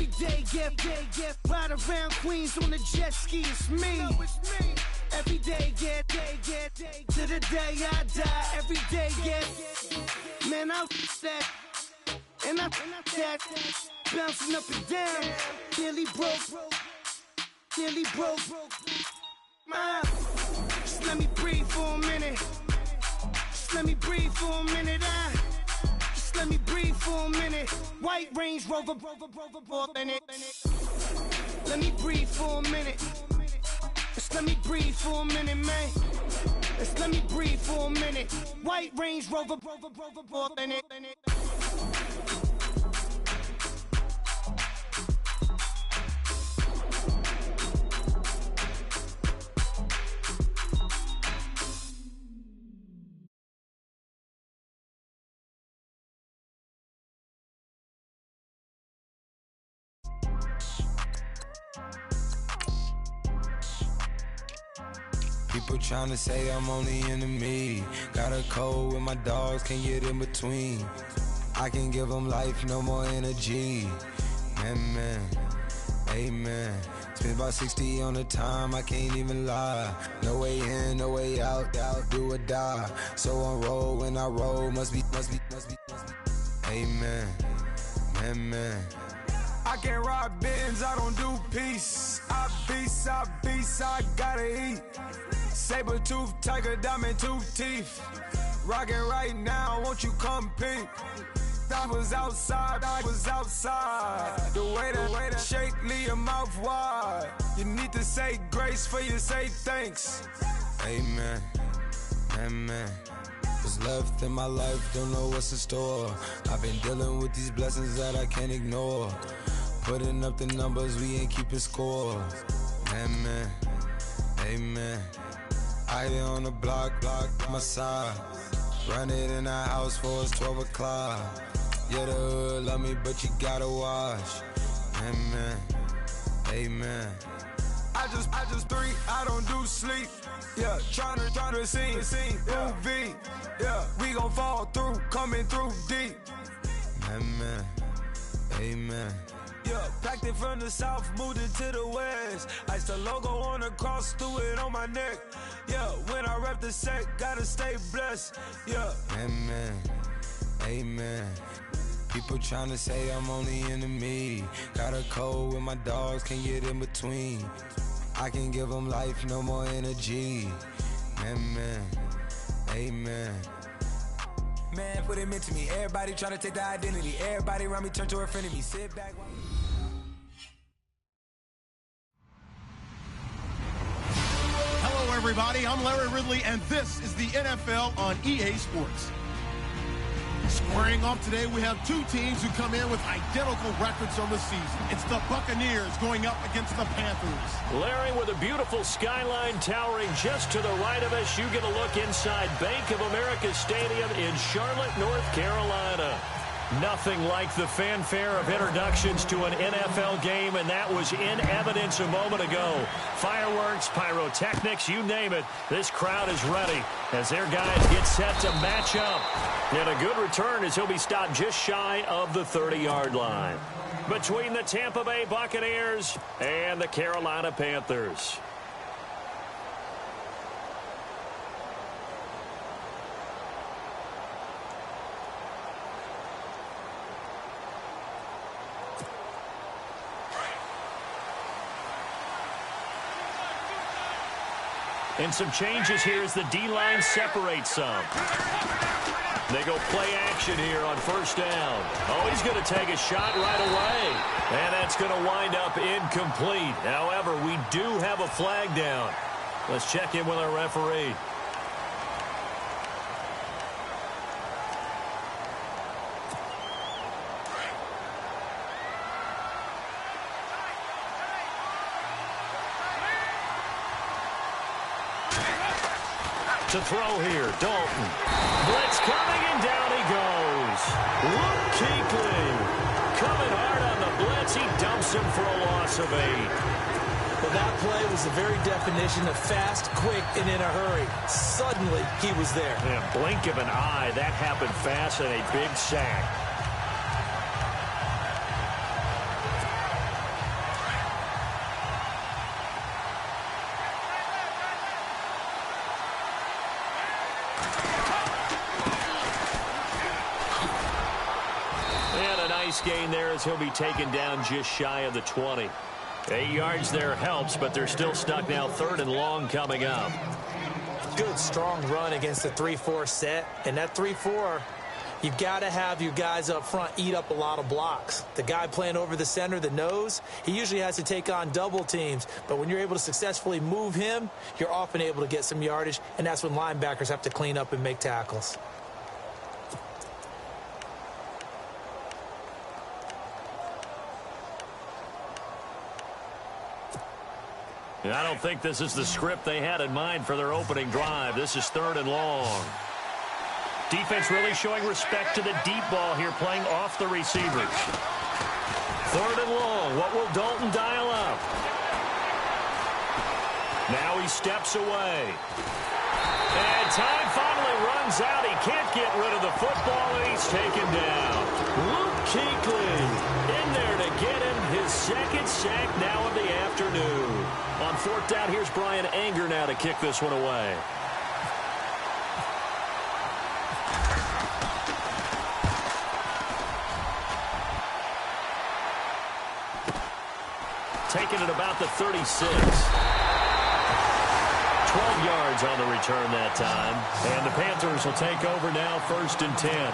Every day get ride around Queens on the jet ski. It's me. Every day get to the day I die. Every day get man I that and I that bouncing up and down. Nearly broke. Just let me breathe for a minute. Just let me breathe for a minute. Just let me breathe for a minute. White Range Rover, in it. Let me breathe for a minute. Just let me breathe for a minute, man. Just let me breathe for a minute. White Range Rover, in it. People tryna say I'm only enemy. Got a code with my dogs, can't get in between. I can give them life, no more energy. Amen, amen. Spent about 60 on the time, I can't even lie. No way in, no way out, do or die. So on road when I roll, must be. Amen, amen. I can't ride Benz, I don't do peace. I beast, I gotta eat. Saber tooth, tiger, diamond tooth teeth. Rockin' right now, won't you come peep? I was outside. The way that shake, leave your mouth wide. You need to say grace for you say thanks. Amen, amen. What's left in my life, don't know what's in store. I've been dealing with these blessings that I can't ignore. Putting up the numbers, we ain't keeping score. Amen, amen. I been on the block, my side. Run it in the house for it's 12 o'clock. Yeah, the hood love me, but you gotta watch. Amen, amen. I just three, I don't do sleep. Yeah, tryna see, movie. Yeah, we gon' fall through, coming through deep. Amen, amen. Yeah, packed it from the south, moved it to the west. Iced the logo on the cross, threw it on my neck. Yeah, when I rep the set, gotta stay blessed. Yeah. Amen, amen. People tryna say I'm only enemy. Got a code with my dogs, can't get in between. I can give them life, no more energy. Amen, amen. Man, what it meant to me. Everybody tryna take the identity. Everybody around me turn to a friend of me. Sit back. Hello, everybody. I'm Larry Ridley, and this is the NFL on EA Sports. Squaring off today, we have two teams who come in with identical records on the season. It's the Buccaneers going up against the Panthers. Larry, with a beautiful skyline towering just to the right of us, you get a look inside Bank of America Stadium in Charlotte, North Carolina. Nothing like the fanfare of introductions to an NFL game, and that was in evidence a moment ago. Fireworks, pyrotechnics, you name it. This crowd is ready as their guys get set to match up. And a good return as he'll be stopped just shy of the 30-yard line. Between the Tampa Bay Buccaneers and the Carolina Panthers. And some changes here as the D-line separates some. They go play action here on first down. Oh, he's going to take a shot right away. And that's going to wind up incomplete. However, we do have a flag down. Let's check in with our referee. To throw here, Dalton. Blitz coming, and down he goes. Luke Kuechly coming hard on the blitz. He dumps him for a loss of 8. Well, that play was the very definition of fast, quick, and in a hurry. Suddenly, he was there. In a blink of an eye, that happened fast, and a big sack. nice gain there as he'll be taken down just shy of the 20. 8 yards there helps, but they're still stuck now. 3rd and long coming up. Good, strong run against the 3-4 set. And that 3-4, you've got to have your guys up front eat up a lot of blocks. The guy playing over the center, the nose, he usually has to take on double teams. But when you're able to successfully move him, you're often able to get some yardage, and that's when linebackers have to clean up and make tackles. I don't think this is the script they had in mind for their opening drive. This is 3rd and long. Defense really showing respect to the deep ball here, playing off the receivers. 3rd and long. What will Dalton dial up? Now he steps away. And time finally runs out. He can't get rid of the football, and he's taken down. Luke Kuechly in there to get him his 2nd sack now of the afternoon. On 4th down, here's Brian Anger now to kick this one away. Taking it about the 36. 12 yards on the return that time. And the Panthers will take over now, 1st and 10.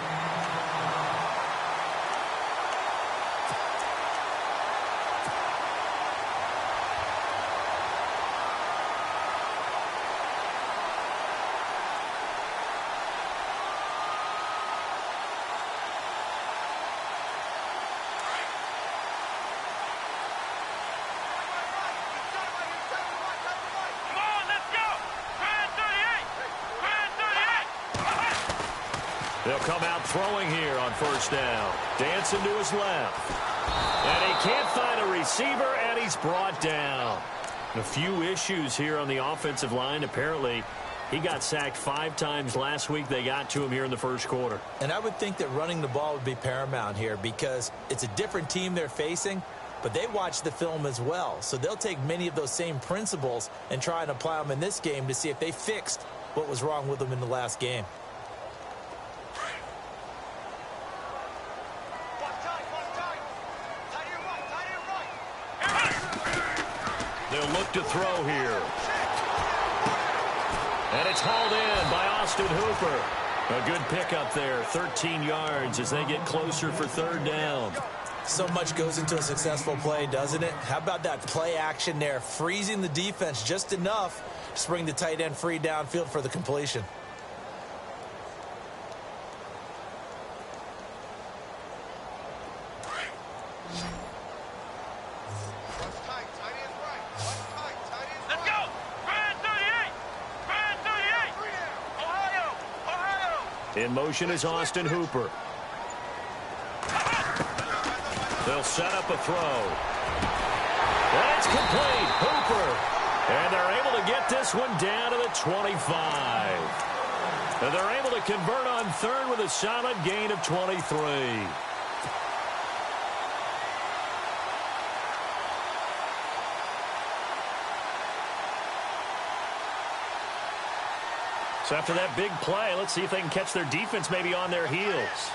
They'll come out throwing here on 1st down. Dancing to his left. And he can't find a receiver, and he's brought down. A few issues here on the offensive line. Apparently, he got sacked 5 times last week. They got to him here in the 1st quarter. And I would think that running the ball would be paramount here because it's a different team they're facing, but they watch the film as well. So they'll take many of those same principles and try and apply them in this game to see if they fixed what was wrong with them in the last game. They'll look to throw here. And it's hauled in by Austin Hooper. A good pickup there, 13 yards as they get closer for 3rd down. So much goes into a successful play, doesn't it? How about that play action there, freezing the defense just enough to bring the tight end free downfield for the completion. In motion is Austin Hooper. They'll set up a throw. And it's complete. Hooper. And they're able to get this one down to the 25. And they're able to convert on 3rd with a solid gain of 23. So after that big play, let's see if they can catch their defense maybe on their heels.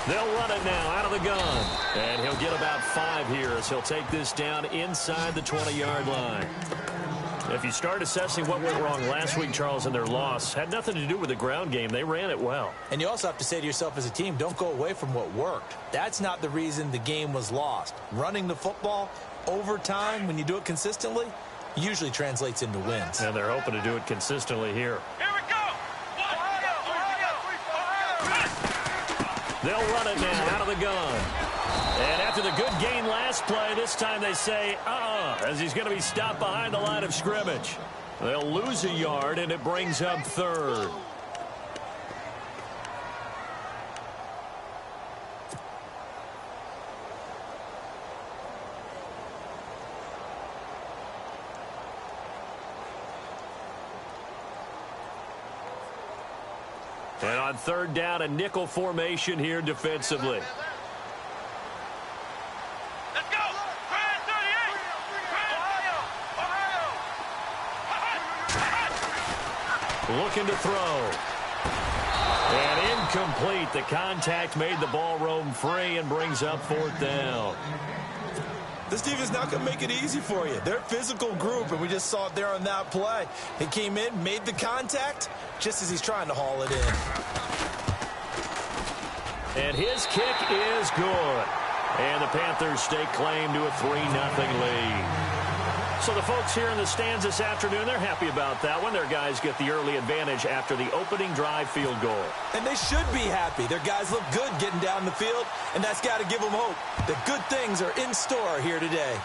They'll run it now out of the gun. And he'll get about 5 here as he'll take this down inside the 20-yard line. If you start assessing what went wrong last week, Charles, in their loss, had nothing to do with the ground game. They ran it well. And you also have to say to yourself as a team, don't go away from what worked. That's not the reason the game was lost. Running the football over time, when you do it consistently, usually translates into wins. And they're hoping to do it consistently here. Here we go! They'll run it now out of the gun. And after the good gain last play, this time they say, as he's going to be stopped behind the line of scrimmage. They'll lose a yard, and it brings up 3rd. And on 3rd down, a nickel formation here defensively. Let's go! Brand 38! Ohio! Looking to throw. And incomplete. The contact made the ball roam free and brings up 4th down. This defense not going to make it easy for you. They're a physical group, and we just saw it there on that play. He came in, made the contact, just as he's trying to haul it in. And his kick is good. And the Panthers stake claim to a 3-0 lead. So the folks here in the stands this afternoon, they're happy about that one. Their guys get the early advantage after the opening drive field goal. And they should be happy. Their guys look good getting down the field, and that's got to give them hope that good things are in store here today.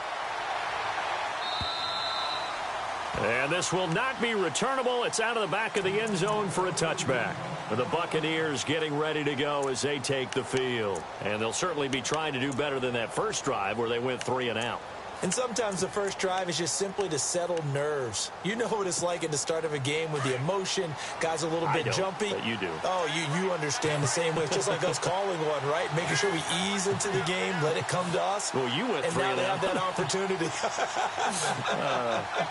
And this will not be returnable. It's out of the back of the end zone for a touchback. The Buccaneers getting ready to go as they take the field. And they'll certainly be trying to do better than that first drive where they went 3 and out. And sometimes the first drive is just simply to settle nerves. You know what it's like at the start of a game with the emotion. Guys a little bit jumpy. But you do. Oh, you understand the same way. It's just like us calling one, right? Making sure we ease into the game, let it come to us. Well, you went 3 and out. And now they have that opportunity.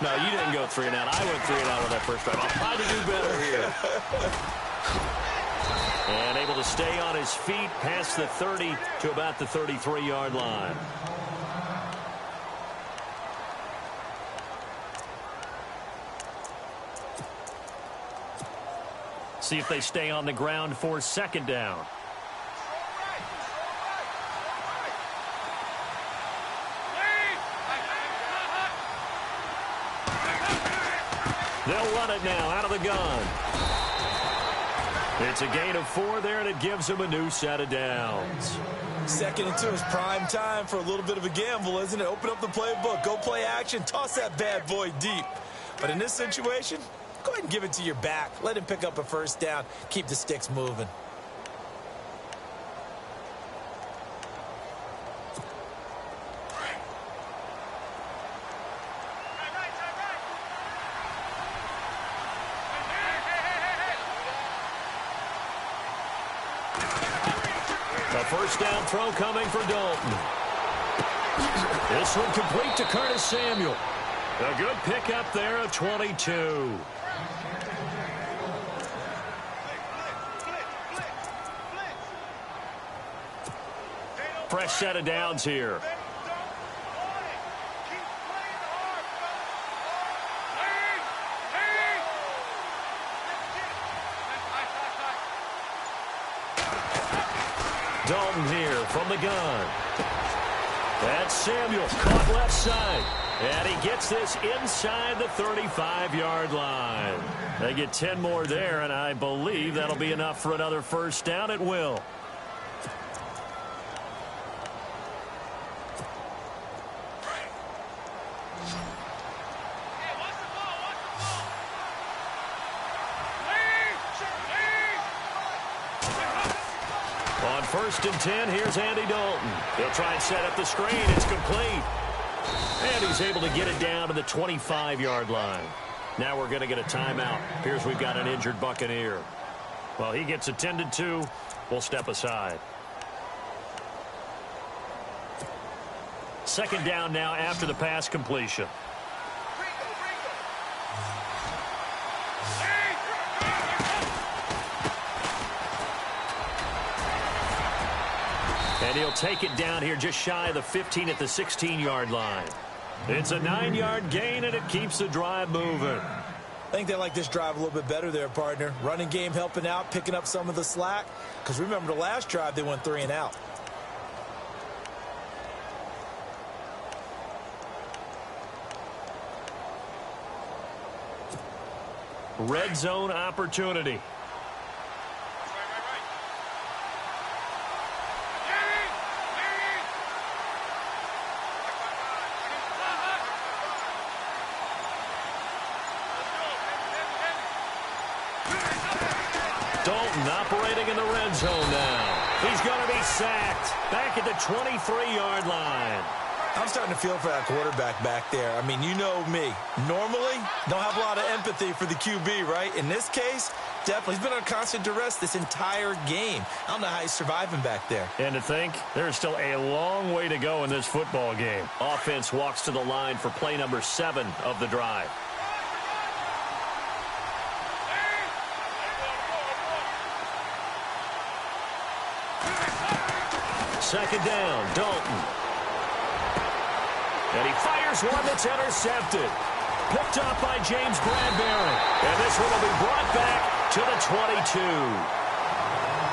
No, you didn't go 3 and out. I went 3 and out on that first drive. I'll try to do better here. And able to stay on his feet past the 30 to about the 33-yard line. See if they stay on the ground for 2nd down. They'll run it now out of the gun. It's a gain of 4 there, and it gives them a new set of downs. 2nd and 2 is prime time for a little bit of a gamble, isn't it? Open up the playbook, go play action, toss that bad boy deep. But in this situation, go ahead and give it to your back. Let him pick up a 1st down. Keep the sticks moving. A 1st down throw coming for Dalton. This one complete to Curtis Samuel. A good pickup there at 22. Fresh set of downs here. Dalton here from the gun. That's Samuel caught left side. And he gets this inside the 35-yard line. They get 10 more there, and I believe that'll be enough for another 1st down. It will. On 1st and 10, here's Andy Dalton. He'll try and set up the screen. It's complete. And he's able to get it down to the 25-yard line. Now we're going to get a timeout. Appears we've got an injured Buccaneer. Well, he gets attended to. We'll step aside. 2nd down now after the pass completion. And he'll take it down here just shy of the 15 at the 16-yard line. It's a 9-yard gain, and it keeps the drive moving. I think they like this drive a little bit better there, partner. Running game helping out, picking up some of the slack. Because remember, the last drive, they went 3 and out. Red zone opportunity. Dalton operating in the red zone now. He's going to be sacked back at the 23-yard line. I'm starting to feel for that quarterback back there. I mean, you know me. Normally, don't have a lot of empathy for the QB, right? In this case, definitely. He's been on constant duress this entire game. I don't know how he's surviving back there. And to think, there's still a long way to go in this football game. Offense walks to the line for play number 7 of the drive. Second down, Dalton. And he fires one that's intercepted. Picked up by James Bradbury. And this one will be brought back to the 22.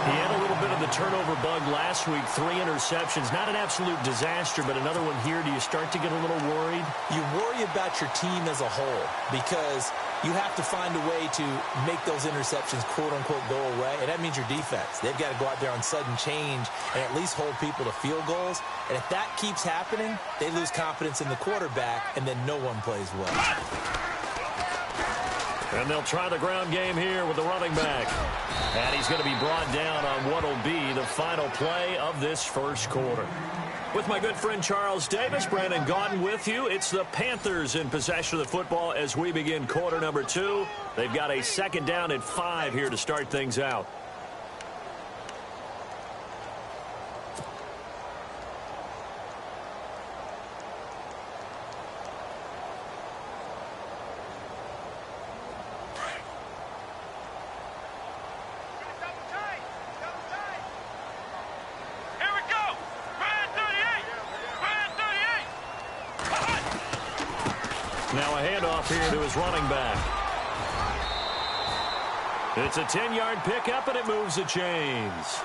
He had a little bit of the turnover bug last week, 3 interceptions. Not an absolute disaster, but another one here. Do you start to get a little worried? You worry about your team as a whole because you have to find a way to make those interceptions, quote-unquote, go away. And that means your defense. They've got to go out there on sudden change and at least hold people to field goals. And if that keeps happening, they lose confidence in the quarterback, and then no one plays well. And they'll try the ground game here with the running back. And he's going to be brought down on what will be the final play of this first quarter. With my good friend Charles Davis, Brandon Gaudin with you. It's the Panthers in possession of the football as we begin quarter number 2. They've got a second down at 5 here to start things out. Now a handoff here to his running back. It's a 10-yard pickup, and it moves the chains.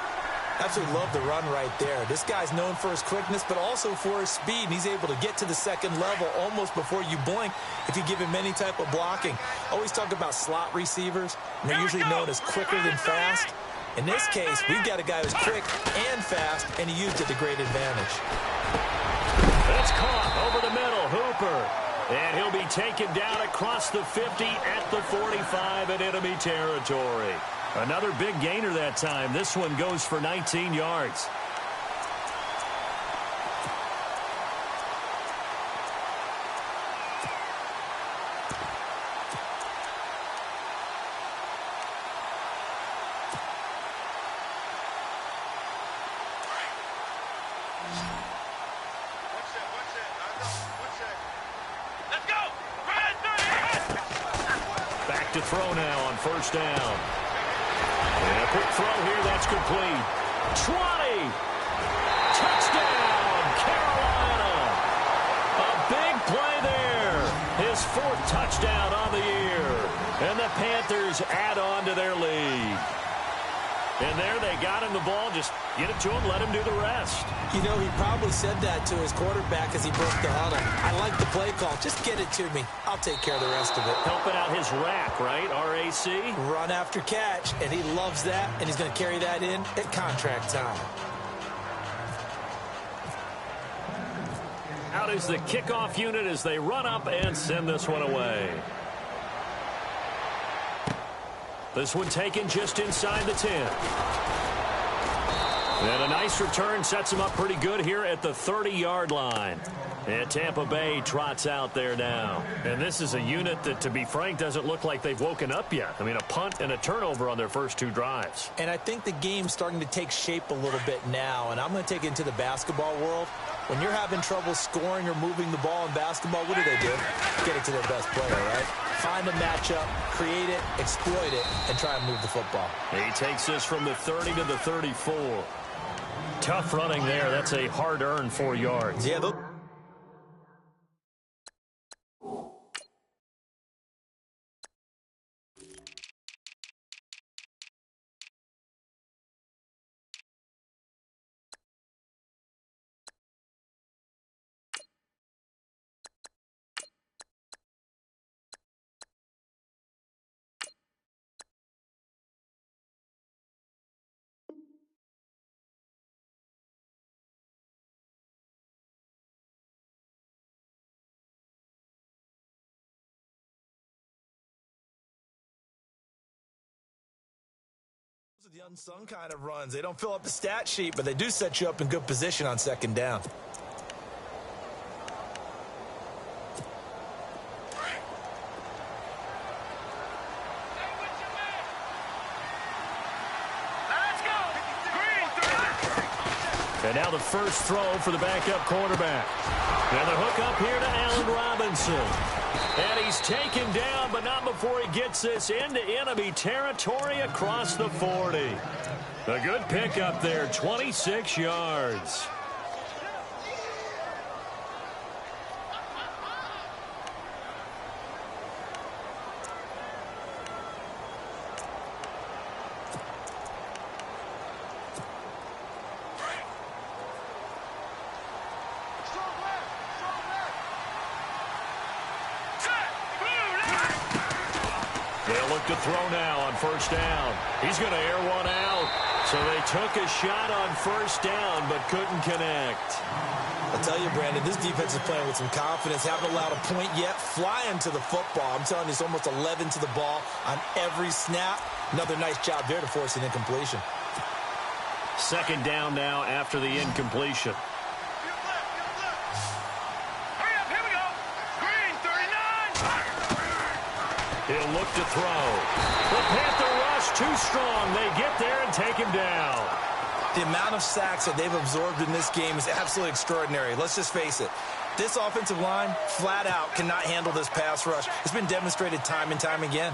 Absolutely love the run right there. This guy's known for his quickness, but also for his speed. And he's able to get to the second level almost before you blink if you give him any type of blocking. Always talk about slot receivers, and they're usually known as quicker than fast. In this case, we've got a guy who's quick and fast, and he used it to great advantage. It's caught over the middle. Hooper. And he'll be taken down across the 50 at the 45 in enemy territory. Another big gainer that time. This one goes for 19 yards. To throw now on first down. And a quick throw here, that's complete. 20. Touchdown, Carolina. A big play there. His 4th touchdown on the year. And the Panthers add on to their lead. And there they got him the ball. Just get it to him, let him do the rest. You know, he probably said that to his quarterback as he broke the huddle. I like the play call. Just get it to me. I'll take care of the rest of it. Helping out his rack, right? R-A-C? Run after catch, and he loves that, and he's going to carry that in at contract time. Out is the kickoff unit as they run up and send this one away. This one taken just inside the 10. And a nice return sets him up pretty good here at the 30-yard line. And Tampa Bay trots out there now. And this is a unit that, to be frank, doesn't look like they've woken up yet. I mean, a punt and a turnover on their first 2 drives. And I think the game's starting to take shape a little bit now. And I'm going to take it into the basketball world. When you're having trouble scoring or moving the ball in basketball, what do? Get it to their best player, right? Find a matchup, create it, exploit it, and try and move the football. He takes this from the 30 to the 34. Tough running there. That's a hard-earned 4 yards. Yeah, those are the unsung kind of runs. They don't fill up the stat sheet, but they do set you up in good position on second down. And now the first throw for the backup quarterback. And the hook up here to Allen Robinson. And he's taken down, but not before he gets this into enemy territory across the 40. A good pickup there, 26 yards. They'll look to throw now on first down. He's going to air one out. So they took a shot on first down, but couldn't connect. I'll tell you, Brandon, this defense is playing with some confidence. Haven't allowed a point yet. Flying to the football. I'm telling you, it's almost 11 to the ball on every snap. Another nice job there to force an incompletion. Second down now after the incompletion. Hurry up, here we go. Green, 39. He'll look to throw. The Panther rush too strong. They get there and take him down. The amount of sacks that they've absorbed in this game is absolutely extraordinary. Let's just face it. This offensive line, flat out, cannot handle this pass rush. It's been demonstrated time and time again.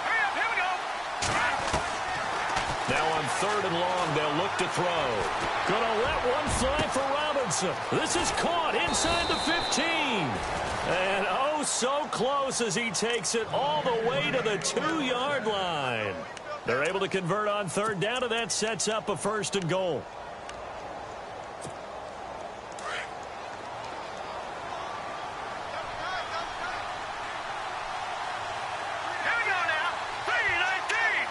Hurry up, here we go. Now on third and long, they'll look to throw. Gonna let one fly for Robinson. This is caught inside the 15. And oh, so close as he takes it all the way to the 2-yard line. They're able to convert on third down, and that sets up a first and goal. Here we go now. 319.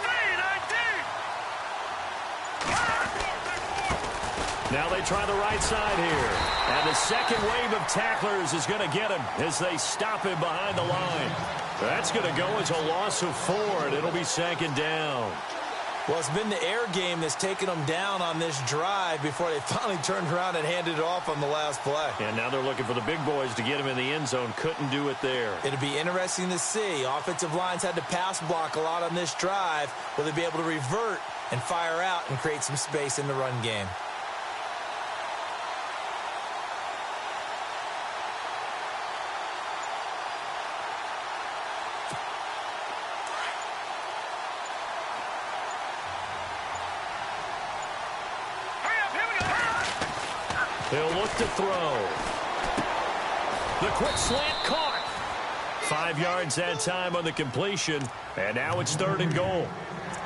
319. Now they try the right side here. And the second wave of tacklers is going to get him as they stop him behind the line. That's going to go as a loss of 4, and it'll be second down. Well, it's been the air game that's taken them down on this drive before they finally turned around and handed it off on the last play. And now they're looking for the big boys to get him in the end zone. Couldn't do it there. It'll be interesting to see. Offensive lines had to pass block a lot on this drive. Will they be able to revert and fire out and create some space in the run game? He'll look to throw. The quick slant caught. 5 yards that time on the completion, and now it's third and goal.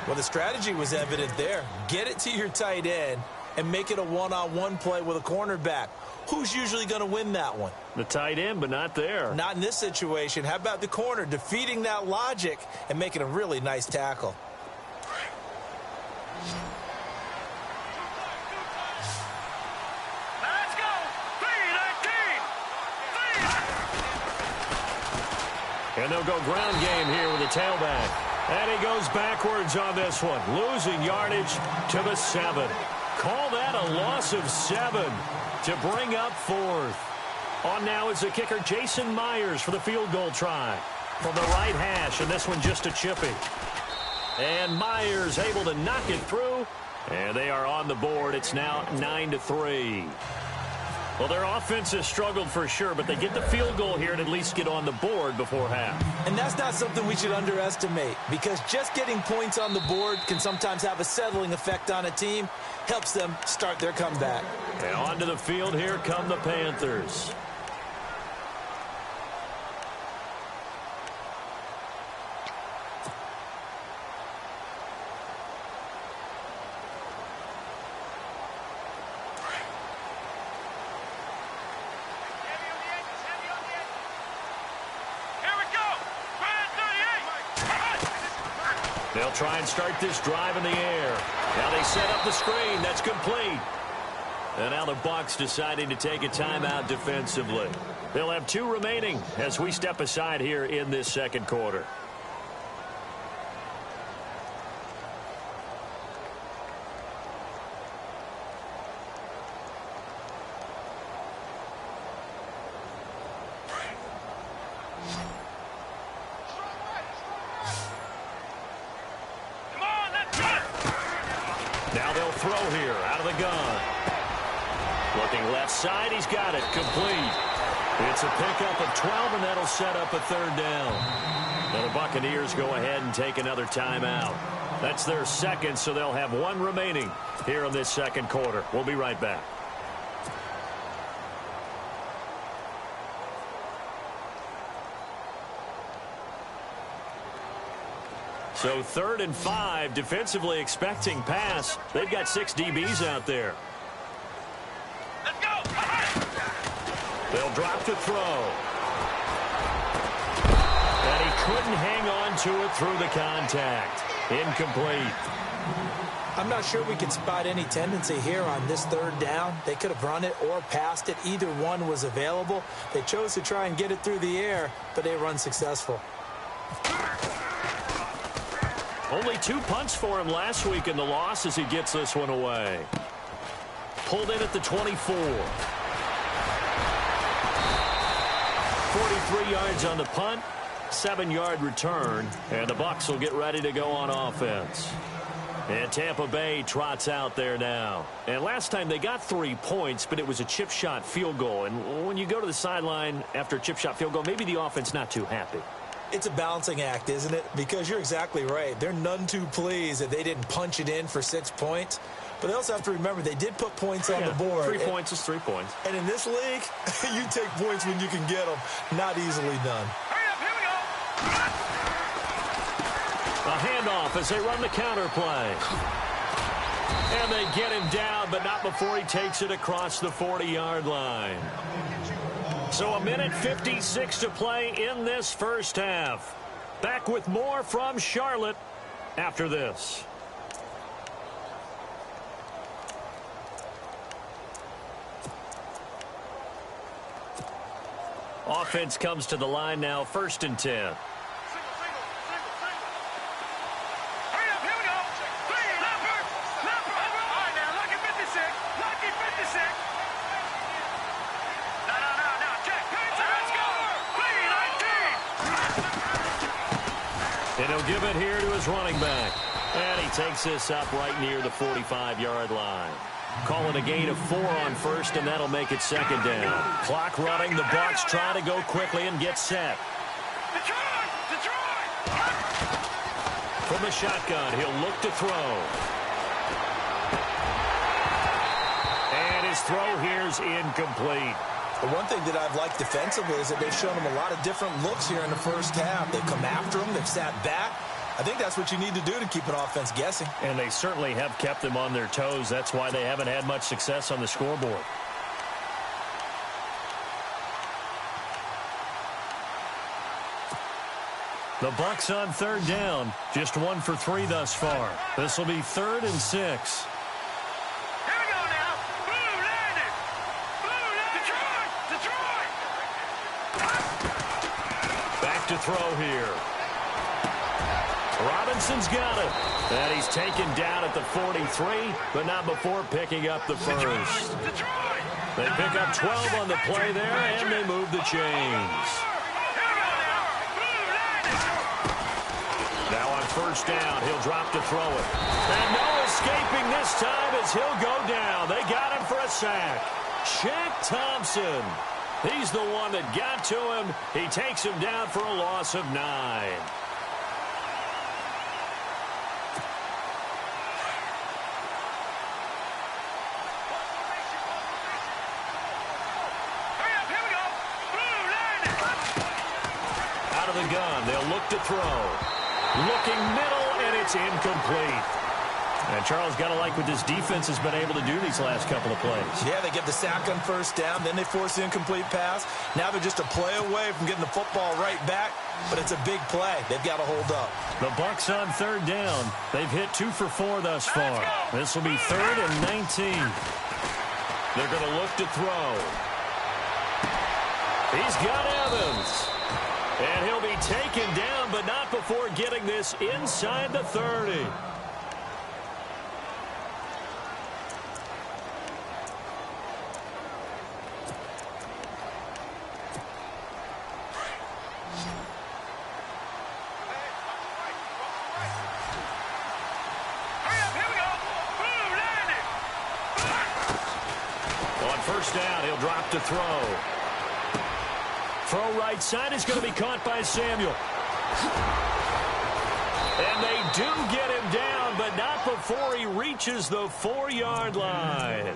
Well, the strategy was evident there. Get it to your tight end and make it a one-on-one play with a cornerback. Who's usually going to win that one? The tight end, but not there. Not in this situation. How about the corner defeating that logic and making a really nice tackle? And they'll go ground game here with a tailback. And he goes backwards on this one, losing yardage to the 7. Call that a loss of 7 to bring up fourth. On now is the kicker, Jason Myers, for the field goal try. From the right hash, and this one just a chippy. And Myers able to knock it through. And they are on the board. It's now 9-3. Well, their offense has struggled for sure, but they get the field goal here and at least get on the board before half. And that's not something we should underestimate, because just getting points on the board can sometimes have a settling effect on a team. Helps them start their comeback. And onto the field, here come the Panthers. They'll try and start this drive in the air. Now they set up the screen. That's complete. And now the Bucs deciding to take a timeout defensively. They'll have 2 remaining as we step aside here in this second quarter. throw here out of the gun. Looking left side, he's got it. Complete. It's a pickup of 12, and that'll set up a third down. Now the Buccaneers go ahead and take another timeout. That's their second, so they'll have one remaining here in this second quarter. We'll be right back. So 3rd and 5, defensively expecting pass. They've got 6 DBs out there. Let's go. They'll drop to throw. And he couldn't hang on to it through the contact. Incomplete. I'm not sure we can spot any tendency here on this 3rd down. They could have run it or passed it. Either one was available. They chose to try and get it through the air, but they were unsuccessful. Only 2 punts for him last week in the loss as he gets this one away. Pulled in at the 24. 43 yards on the punt, 7-yard return, and the Bucs will get ready to go on offense. And Tampa Bay trots out there now. And last time they got 3 points, but it was a chip shot field goal. And when you go to the sideline after a chip shot field goal, maybe the offense not too happy. It's a balancing act, isn't it? Because you're exactly right. They're none too pleased that they didn't punch it in for 6 points. But they also have to remember they did put points on the board. 3 points is 3 points. And in this league, you take points when you can get them. Not easily done. Hurry up, here we go. A handoff as they run the counter play. And they get him down, but not before he takes it across the 40-yard line. So 1:56 to play in this first half. Back with more from Charlotte after this. Offense comes to the line now, 1st and 10. And he'll give it here to his running back. And he takes this up right near the 45-yard line. Call it a gain of 4 on 1st, and that'll make it 2nd down. Clock running. The Bucs try to go quickly and get set. From the shotgun, he'll look to throw. And his throw here's incomplete. The one thing that I've liked defensively is that they've shown them a lot of different looks here in the first half. They've come after them. They've sat back. I think that's what you need to do to keep an offense guessing. And they certainly have kept them on their toes. That's why they haven't had much success on the scoreboard. The Bucs on 3rd down. Just 1 for 3 thus far. This will be 3rd and 6. To throw here. Robinson's got it. And he's taken down at the 43, but not before picking up the first. They pick up 12 on the play there, and they move the chains. Now on 1st down, he'll drop to throw it. And no escaping this time as he'll go down. They got him for a sack. Shaq Thompson. He's the one that got to him. He takes him down for a loss of 9. Out of the gun, they'll look to throw. Looking middle, and it's incomplete. And Charles, got to like what this defense has been able to do these last couple of plays. Yeah, they get the sack on 1st down, then they force the incomplete pass. Now they're just a play away from getting the football right back, but it's a big play. They've got to hold up. The Bucs on 3rd down. They've hit 2 for 4 thus far. This will be 3rd and 19. They're going to look to throw. He's got Evans. And he'll be taken down, but not before getting this inside the 30. first down. He'll drop to throw. Throw right side is going to be caught by Samuel. And they do get him down, but not before he reaches the 4-yard line.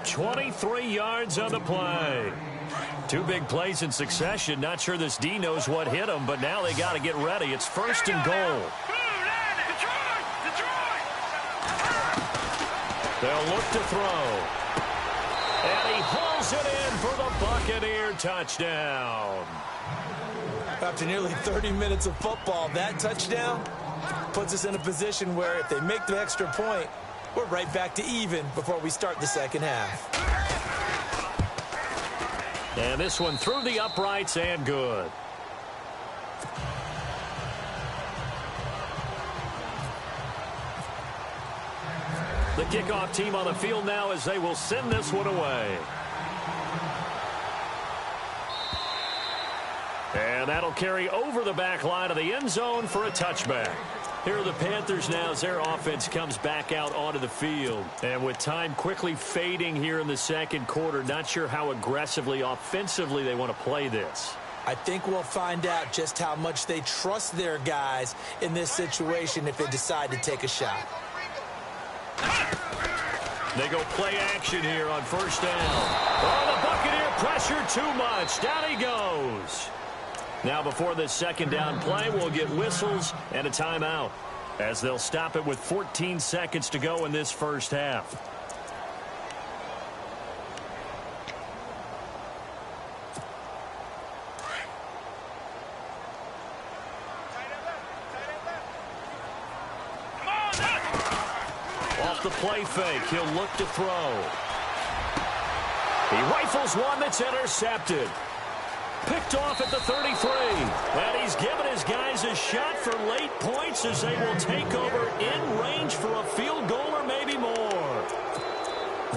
23 yards on the play. 2 big plays in succession. Not sure this D knows what hit him, but now they got to get ready. It's first and goal. They'll look to throw. And he hauls it in for the Buccaneer touchdown. After nearly 30 minutes of football, that touchdown puts us in a position where if they make the extra point, we're right back to even before we start the second half. And this one through the uprights and good. The kickoff team on the field now as they will send this one away. And that'll carry over the back line of the end zone for a touchback. Here are the Panthers now as their offense comes back out onto the field. And with time quickly fading here in the second quarter, not sure how aggressively, offensively they want to play this. I think we'll find out just how much they trust their guys in this situation if they decide to take a shot. They go play action here on first down. Oh, the Buccaneer pressure too much. Down he goes. Now before this second down play, we'll get whistles and a timeout as they'll stop it with 14 seconds to go in this first half. Off the play fake, he'll look to throw. He rifles one that's intercepted. Picked off at the 33. And he's given his guys a shot for late points as they will take over in range for a field goal or maybe more.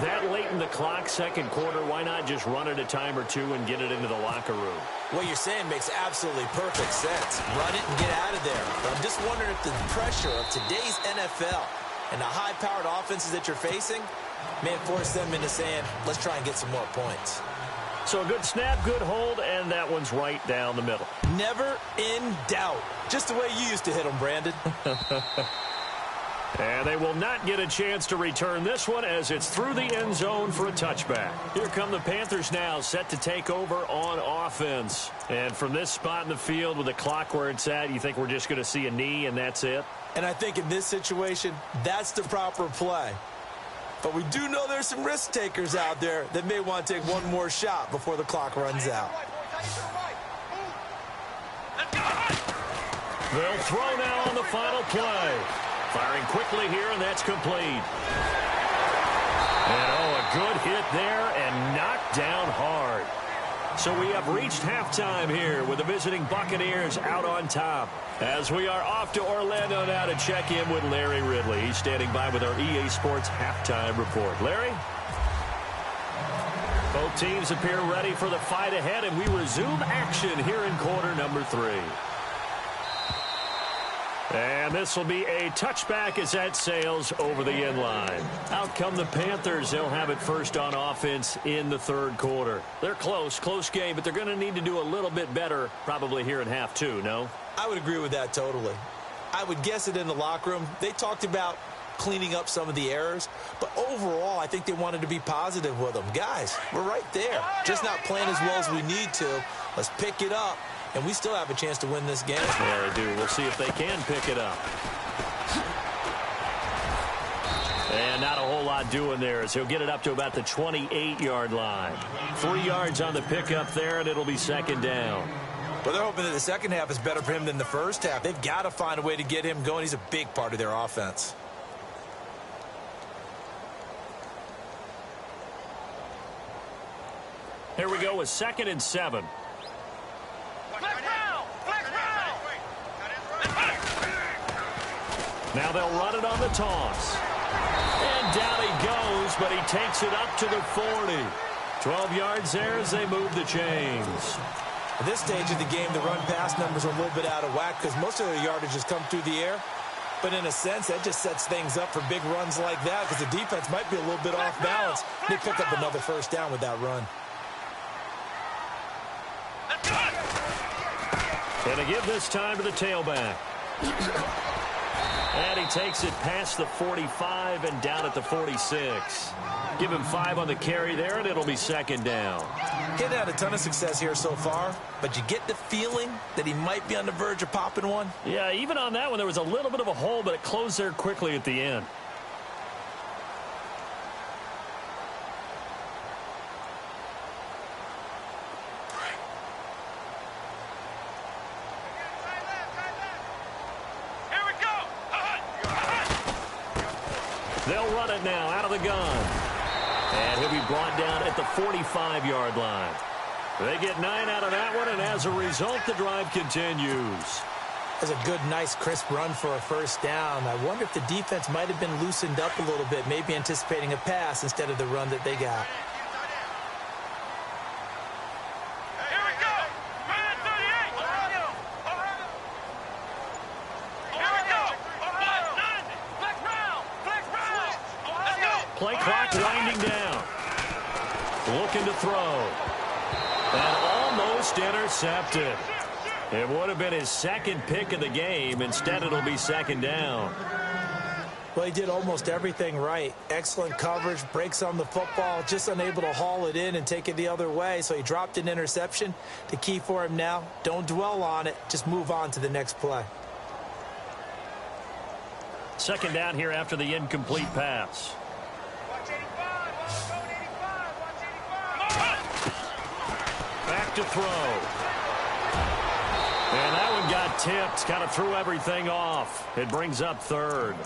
That late in the clock, second quarter, why not just run it a time or two and get it into the locker room? What you're saying makes absolutely perfect sense. Run it and get out of there. But I'm just wondering if the pressure of today's NFL and the high-powered offenses that you're facing may have forced them into saying, let's try and get some more points. So a good snap, good hold, and that one's right down the middle. Never in doubt. Just the way you used to hit them, Brandon. And they will not get a chance to return this one as it's through the end zone for a touchback. Here come the Panthers now, set to take over on offense. And from this spot in the field with the clock where it's at, you think we're just going to see a knee and that's it? And I think in this situation, that's the proper play. But we do know there's some risk takers out there that may want to take one more shot before the clock runs out. They'll throw now on the final play. Firing quickly here, and that's complete. And oh, a good hit there and knocked down hard. So we have reached halftime here with the visiting Buccaneers out on top. As we are off to Orlando now to check in with Larry Ridley. He's standing by with our EA Sports halftime report. Larry? Both teams appear ready for the fight ahead, and we resume action here in quarter number 3. And this will be a touchback as that sails over the end line. Out come the Panthers. They'll have it first on offense in the third quarter. They're close game, but they're going to need to do a little bit better probably here in half 2, no? I would agree with that totally. I would guess it in the locker room. They talked about cleaning up some of the errors, but overall, I think they wanted to be positive with them. Guys, we're right there. Just not playing as well as we need to. Let's pick it up. And we still have a chance to win this game. Yeah, they do. We'll see if they can pick it up. And not a whole lot doing there as he'll get it up to about the 28-yard line. 3 yards on the pickup there, and it'll be second down. Well, they're hoping that the second half is better for him than the first half. They've got to find a way to get him going. He's a big part of their offense. Here we go with 2nd and 7. Now they'll run it on the toss. And down he goes, but he takes it up to the 40. 12 yards there as they move the chains. At this stage of the game, the run-pass numbers are a little bit out of whack because most of their yardage has come through the air. But in a sense, that just sets things up for big runs like that because the defense might be a little bit off balance. They pick up another first down with that run. And to give this time to the tailback. And he takes it past the 45 and down at the 46. Give him 5 on the carry there, and it'll be second down. He hasn't had a ton of success here so far, but you get the feeling that he might be on the verge of popping one. Yeah, even on that one, there was a little bit of a hole, but it closed there quickly at the end. They'll run it now out of the gun. And he'll be brought down at the 45-yard line. They get 9 out of that one, and as a result, the drive continues. That's a good, nice, crisp run for a first down. I wonder if the defense might have been loosened up a little bit, maybe anticipating a pass instead of the run that they got. Play clock winding down. Looking to throw. And almost intercepted. It would have been his second pick of the game. Instead, it'll be second down. Well, he did almost everything right. Excellent coverage, breaks on the football, just unable to haul it in and take it the other way. So he dropped an interception. The key for him now, don't dwell on it. Just move on to the next play. Second down here after the incomplete pass. Back to throw. And that one got tipped. Kind of threw everything off. It brings up third.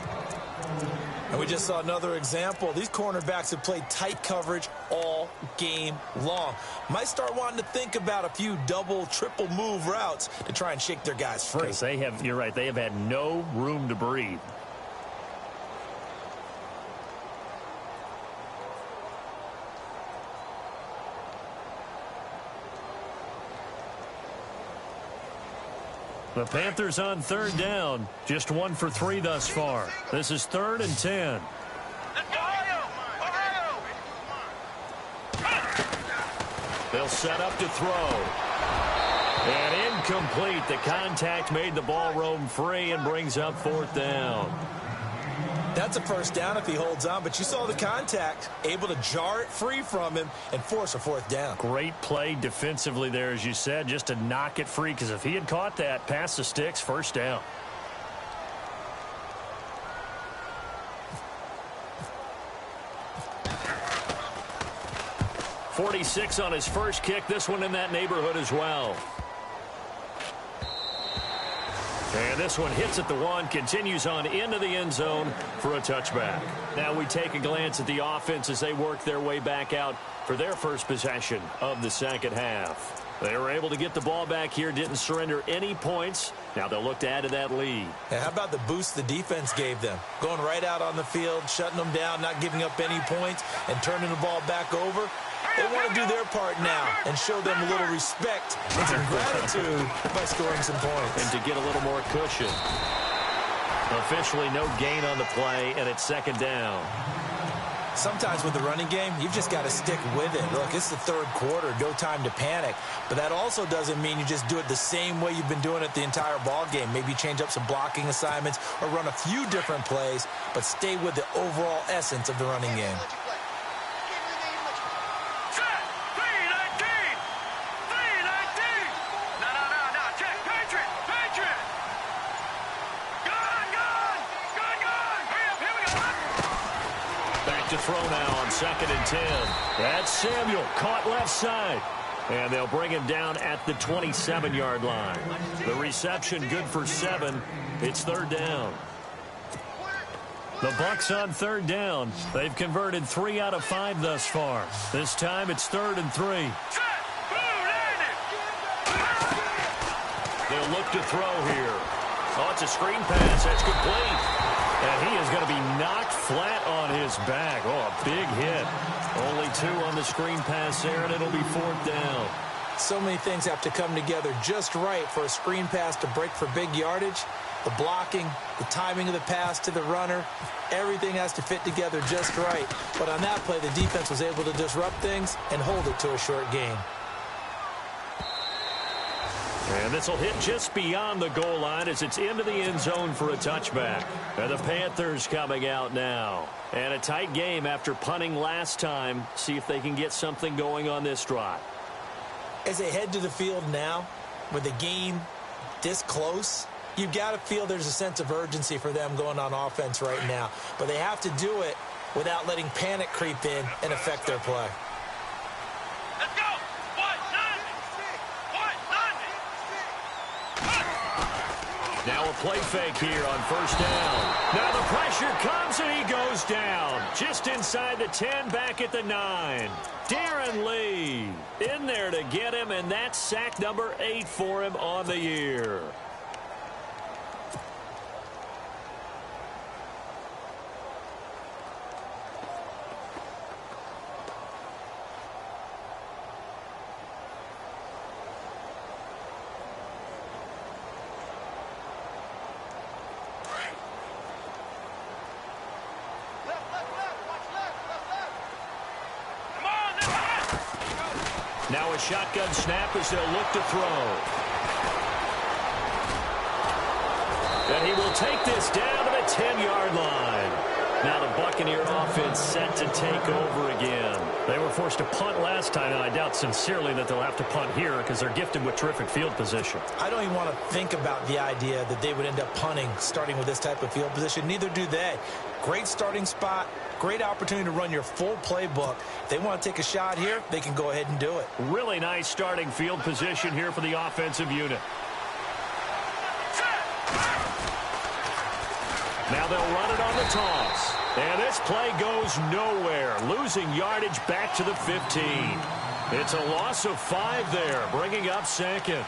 And we just saw another example. These cornerbacks have played tight coverage all game long. Might start wanting to think about a few double, triple move routes to try and shake their guys free. Because they have, you're right, they have had no room to breathe. The Panthers on third down. Just 1 for 3 thus far. This is 3rd and 10. They'll set up to throw. And incomplete. The contact made the ball roam free and brings up 4th down. That's a first down if he holds on, but you saw the contact, able to jar it free from him and force a 4th down. Great play defensively there, as you said, just to knock it free, because if he had caught that, past the sticks, first down. .46 on his first kick, this one in that neighborhood as well. And this one hits at the 1, continues on into the end zone for a touchback. Now we take a glance at the offense as they work their way back out for their first possession of the second half. They were able to get the ball back here, didn't surrender any points. Now they'll look to add to that lead. And how about the boost the defense gave them? Going right out on the field, shutting them down, not giving up any points, and turning the ball back over. They want to do their part now and show them a little respect and some gratitude by scoring some points. And to get a little more cushion. Officially no gain on the play, and it's second down. Sometimes with the running game, you've just got to stick with it. Look, it's the third quarter, no time to panic. But that also doesn't mean you just do it the same way you've been doing it the entire ball game. Maybe change up some blocking assignments or run a few different plays, but stay with the overall essence of the running game. To throw now on 2nd and 10. That's Samuel, caught left side. And they'll bring him down at the 27-yard line. The reception good for 7. It's 3rd down. The Bucs on 3rd down. They've converted 3 out of 5 thus far. This time it's 3rd and 3. They'll look to throw here. Oh, it's a screen pass. That's complete. And he is going to be knocked flat on his back. Oh, a big hit. Only 2 on the screen pass there, and it'll be 4th down. So many things have to come together just right for a screen pass to break for big yardage. The blocking, the timing of the pass to the runner, everything has to fit together just right. But on that play, the defense was able to disrupt things and hold it to a short gain. And this will hit just beyond the goal line as it's into the end zone for a touchback. And the Panthers coming out now. And a tight game after punting last time. See if they can get something going on this drive. As they head to the field now, with the game this close, you've got to feel there's a sense of urgency for them going on offense right now. But they have to do it without letting panic creep in and affect their play. Let's go. Now a play fake here on first down. Now the pressure comes and he goes down. Just inside the 10, back at the 9. Darren Lee in there to get him, and that's sack number 8 for him on the year. Now a shotgun snap as they'll look to throw. And he will take this down to the 10-yard line. Now the Buccaneer offense set to take over again. They were forced to punt last time, and I doubt sincerely that they'll have to punt here because they're gifted with terrific field position. I don't even want to think about the idea that they would end up punting starting with this type of field position. Neither do they. Great starting spot. Great opportunity to run your full playbook. If they want to take a shot here, they can go ahead and do it. Really nice starting field position here for the offensive unit. Now they'll run it on the toss. And this play goes nowhere. Losing yardage back to the 15. It's a loss of 5 there, bringing up second.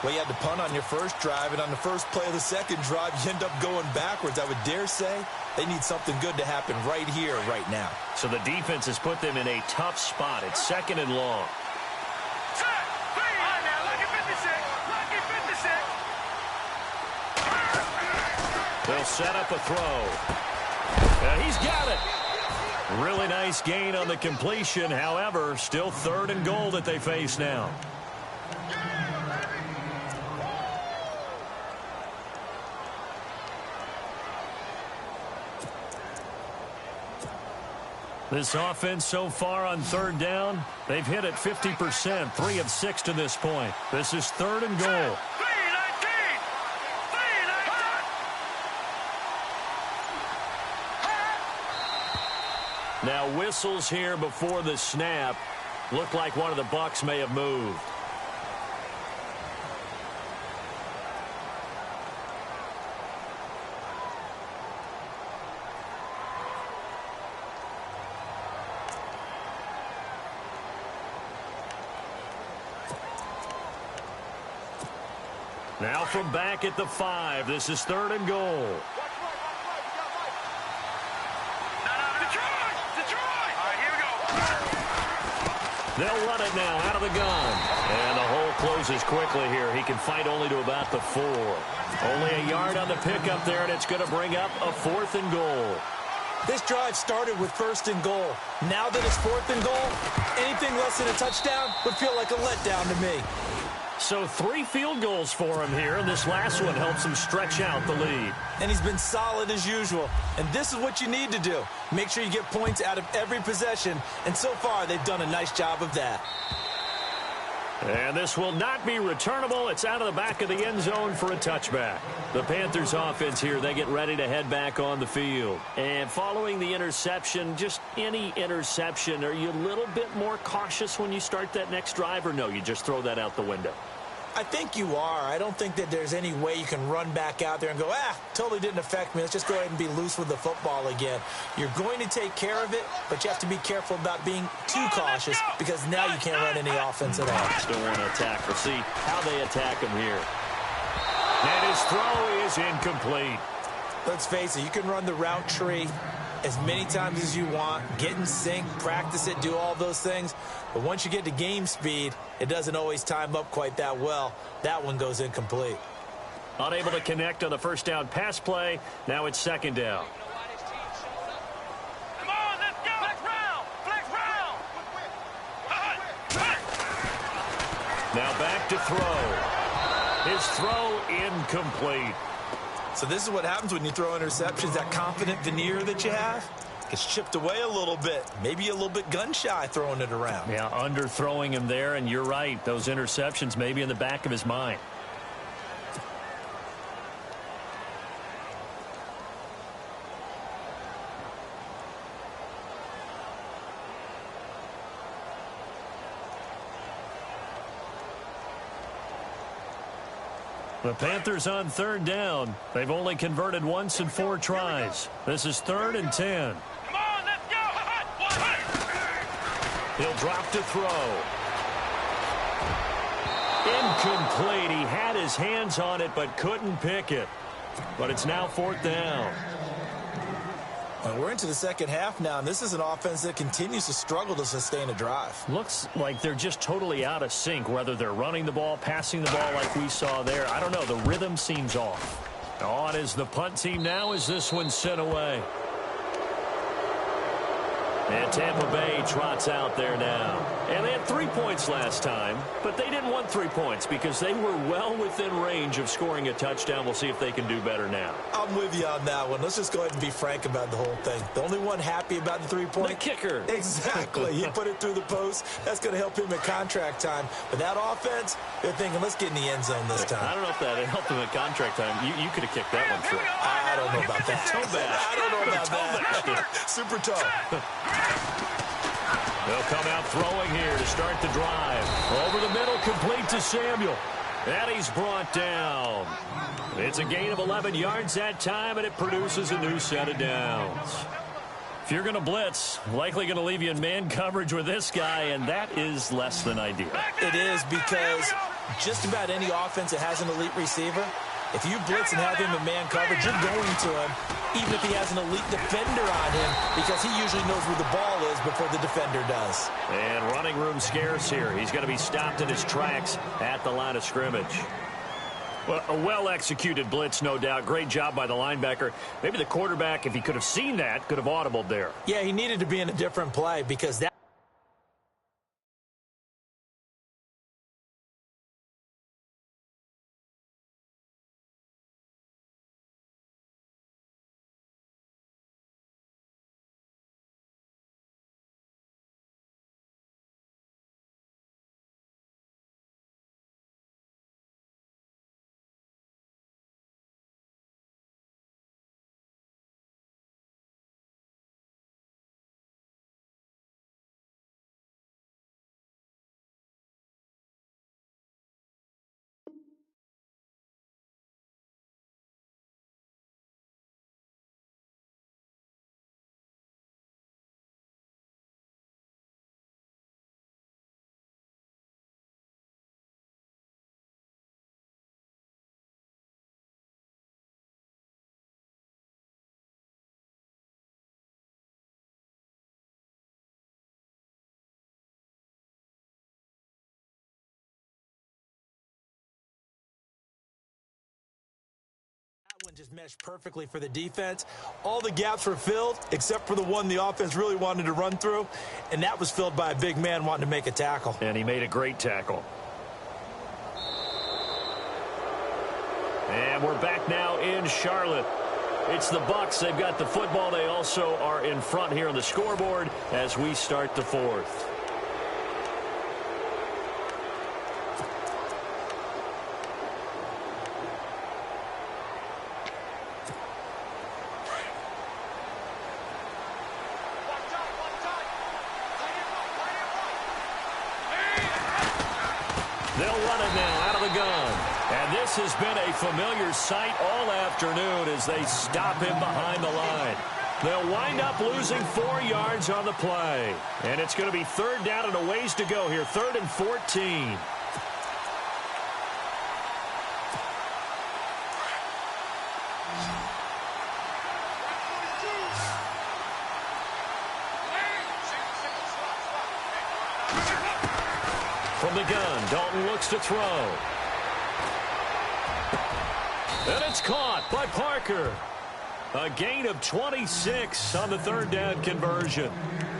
Well, you had to punt on your first drive, and on the first play of the second drive, you end up going backwards. I would dare say they need something good to happen right here, right now. So the defense has put them in a tough spot. It's second and long. They'll set up a throw. He's got it. Really nice gain on the completion. However, still 3rd and goal that they face now. This offense so far on 3rd down, they've hit it 50%, 3 of 6 to this point. This is 3rd and goal. Now whistles here before the snap. Looked like one of the Bucs may have moved. Now from back at the 5, this is 3rd and goal. They'll run it now out of the gun. And the hole closes quickly here. He can fight only to about the 4. Only a yard on the pickup there, and it's going to bring up a 4th and goal. This drive started with 1st and goal. Now that it's 4th and goal, anything less than a touchdown would feel like a letdown to me. So 3 field goals for him here, and this last one helps him stretch out the lead. And he's been solid as usual. And this is what you need to do. Make sure you get points out of every possession. And so far, they've done a nice job of that. And this will not be returnable. It's out of the back of the end zone for a touchback. The Panthers offense here, they get ready to head back on the field. And following the interception, just any interception, are you a little bit more cautious when you start that next drive, or no, you just throw that out the window? I think you are. I don't think that there's any way you can run back out there and go, totally didn't affect me. Let's just go ahead and be loose with the football again. You're going to take care of it, but you have to be careful about being too cautious because now you can't run any offense at all. Still want to attack. We'll see how they attack him here. And his throw is incomplete. Let's face it, you can run the route tree as many times as you want, get in sync, practice it, do all those things. But once you get to game speed, it doesn't always time up quite that well. That one goes incomplete. Unable to connect on the first down pass play. Now it's second down. Come on, let's go. Flex round. Flex round. Now back to throw. His throw incomplete. So this is what happens when you throw interceptions. That confident veneer that you have gets chipped away a little bit. Maybe a little bit gun-shy throwing it around. Yeah, underthrowing him there, and you're right. Those interceptions may be in the back of his mind. The Panthers on third down. They've only converted once in 4 tries. This is 3rd and 10. Come on, let's go. He'll drop to throw. Incomplete. He had his hands on it but couldn't pick it. But it's now 4th down. Well, we're into the second half now, and this is an offense that continues to struggle to sustain a drive. Looks like they're just totally out of sync, whether they're running the ball, passing the ball like we saw there. I don't know. The rhythm seems off. On is the punt team now as this one's sent away. And Tampa Bay trots out there now. And they had 3 points last time, but they didn't want 3 points because they were well within range of scoring a touchdown. We'll see if they can do better now. I'm with you on that one. Let's just go ahead and be frank about the whole thing. The only one happy about the 3-point. The kicker. Exactly. He put it through the post. That's going to help him at contract time. But that offense, they're thinking, let's get in the end zone this time. I don't know if that helped him at contract time. You could have kicked that one through. I don't know about that. Toe bash. I don't know about that. Super toe. They'll come out throwing here to start the drive. Over the middle, complete to Samuel. And he's brought down. It's a gain of 11 yards that time, and it produces a new set of downs. If you're going to blitz, likely going to leave you in man coverage with this guy, and that is less than ideal. It is, because just about any offense that has an elite receiver, if you blitz and have him in man coverage, you're going to him, even if he has an elite defender on him, because he usually knows where the ball is before the defender does. And running room scarce here. He's going to be stopped in his tracks at the line of scrimmage. Well, a well-executed blitz, no doubt. Great job by the linebacker. Maybe the quarterback, if he could have seen that, could have audibled there. Yeah, he needed to be in a different play, because that one just meshed perfectly for the defense. All the gaps were filled except for the one the offense really wanted to run through, and that was filled by a big man wanting to make a tackle. And he made a great tackle. And we're back now in Charlotte. It's the Bucs. They've got the football. They also are in front here on the scoreboard as we start the fourth. They'll run it now out of the gun. And this has been a familiar sight all afternoon as they stop him behind the line. They'll wind up losing 4 yards on the play. And it's going to be third down and a ways to go here. 3rd and 14. From the gun, Dalton looks to throw. And it's caught by Parker. A gain of 26 on the third down conversion.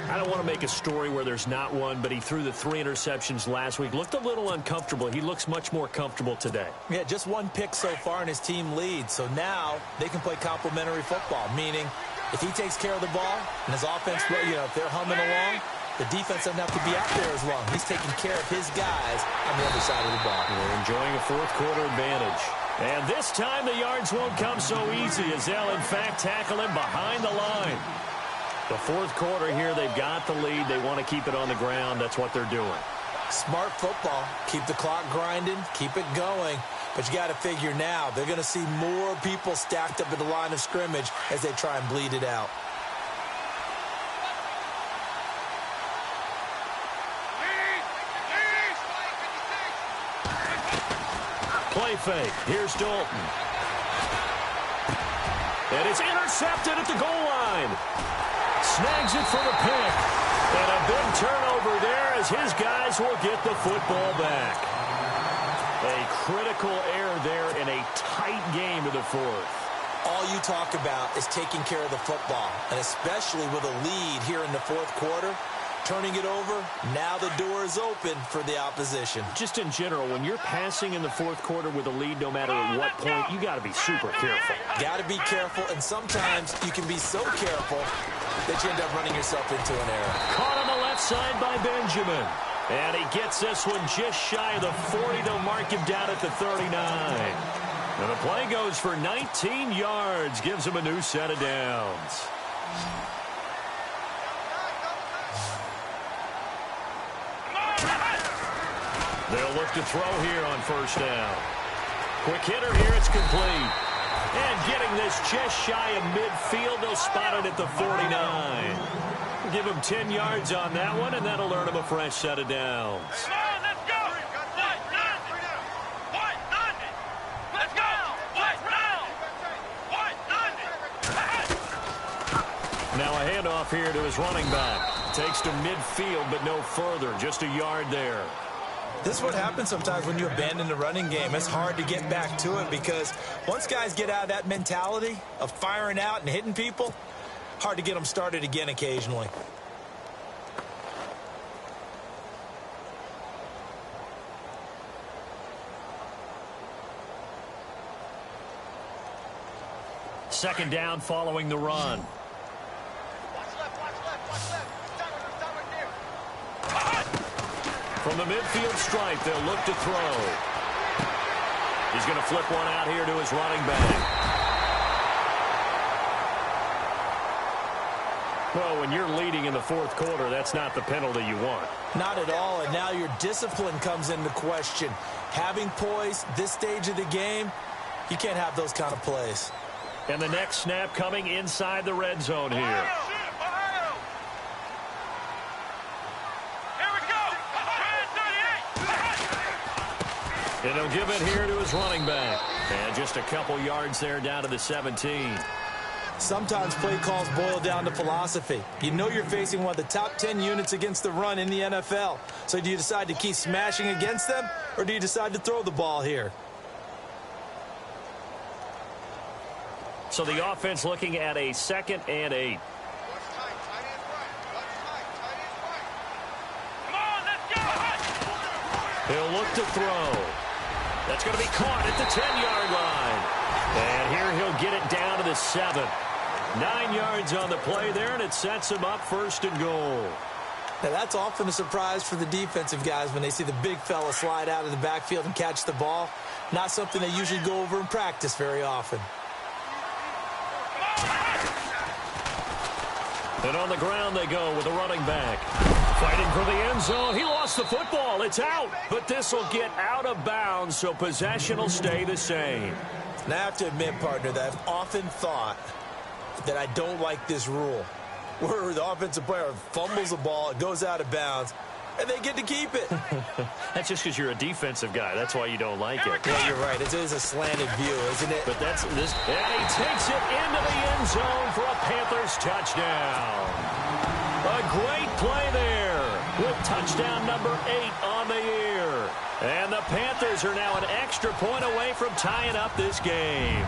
I don't want to make a story where there's not one, but he threw the 3 interceptions last week. Looked a little uncomfortable. He looks much more comfortable today. Yeah, just 1 pick so far and his team leads. So now they can play complementary football, meaning if he takes care of the ball and his offense, if they're humming along, the defense doesn't have to be out there as long. He's taking care of his guys on the other side of the ball. They're enjoying a fourth quarter advantage. And this time the yards won't come so easy as they'll, in fact, tackle him behind the line. The fourth quarter here, they've got the lead. They want to keep it on the ground. That's what they're doing. Smart football. Keep the clock grinding. Keep it going. But you got to figure now they're going to see more people stacked up at the line of scrimmage as they try and bleed it out. Play fake. Here's Dalton. And it's intercepted at the goal line. Snags it for the pick. And a big turnover there as his guys will get the football back. A critical error there in a tight game of the fourth. All you talk about is taking care of the football, and especially with a lead here in the fourth quarter. Turning it over, now the door is open for the opposition. Just in general, when you're passing in the fourth quarter with a lead, no matter at what point, you got to be super careful. Got to be careful, and sometimes you can be so careful that you end up running yourself into an error. Caught on the left side by Benjamin. And he gets this one just shy of the 40. They'll mark him down at the 39. And the play goes for 19 yards, gives him a new set of downs. They'll look to throw here on first down. Quick hitter here, it's complete. And getting this just shy of midfield, they'll spot it at the 49. Give him 10 yards on that one, and that'll earn him a fresh set of downs. Come on, let's go! Let's go! Now a handoff here to his running back. Takes to midfield, but no further. Just a yard there. This is what happens sometimes when you abandon the running game. It's hard to get back to it because once guys get out of that mentality of firing out and hitting people, hard to get them started again occasionally. Second down following the run. From the midfield stripe, they'll look to throw. He's going to flip one out here to his running back. Well, when you're leading in the fourth quarter, that's not the penalty you want. Not at all, and now your discipline comes into question. Having poise this stage of the game, you can't have those kind of plays. And the next snap coming inside the red zone here. And he'll give it here to his running back. And just a couple yards there down to the 17. Sometimes play calls boil down to philosophy. You know you're facing one of the top 10 units against the run in the NFL. So do you decide to keep smashing against them, or do you decide to throw the ball here? So the offense looking at a 2nd and 8. He'll look to throw. That's going to be caught at the 10-yard line. And here he'll get it down to the 7. 9 yards on the play there, and it sets him up 1st and goal. Now that's often a surprise for the defensive guys when they see the big fella slide out of the backfield and catch the ball. Not something they usually go over in practice very often. And on the ground they go with a running back. Fighting for the end zone. He lost the football. It's out. But this will get out of bounds, so possession will stay the same. And I have to admit, partner, that I've often thought that I don't like this rule, where the offensive player fumbles the ball, it goes out of bounds, and they get to keep it. That's just because you're a defensive guy. That's why you don't like it. Yeah, you're right. It is a slanted view, isn't it? But that's this. And he takes it into the end zone for a Panthers touchdown. A great play there with touchdown number 8 on the year. And the Panthers are now an extra point away from tying up this game.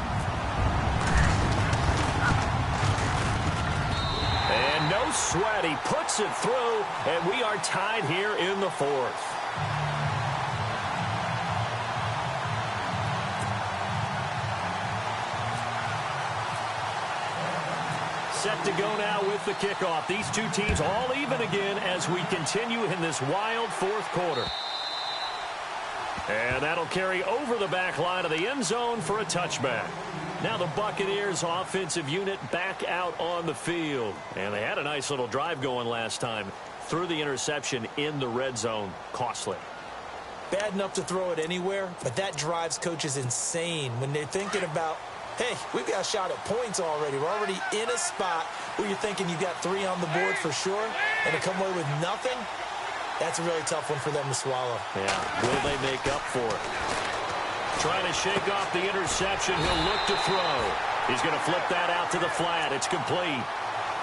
And no sweat, he puts it through, and we are tied here in the fourth. Set to go now with the kickoff. These two teams all even again as we continue in this wild fourth quarter. And that'll carry over the back line of the end zone for a touchback. Now the Buccaneers offensive unit back out on the field. And they had a nice little drive going last time. Threw the interception in the red zone. Costly. Bad enough to throw it anywhere, but that drives coaches insane when they're thinking about, hey, we've got a shot at points already. We're already in a spot where you're thinking you've got 3 on the board for sure, and to come away with nothing, that's a really tough one for them to swallow. Yeah, will they make up for it? Trying to shake off the interception. He'll look to throw. He's going to flip that out to the flat. It's complete.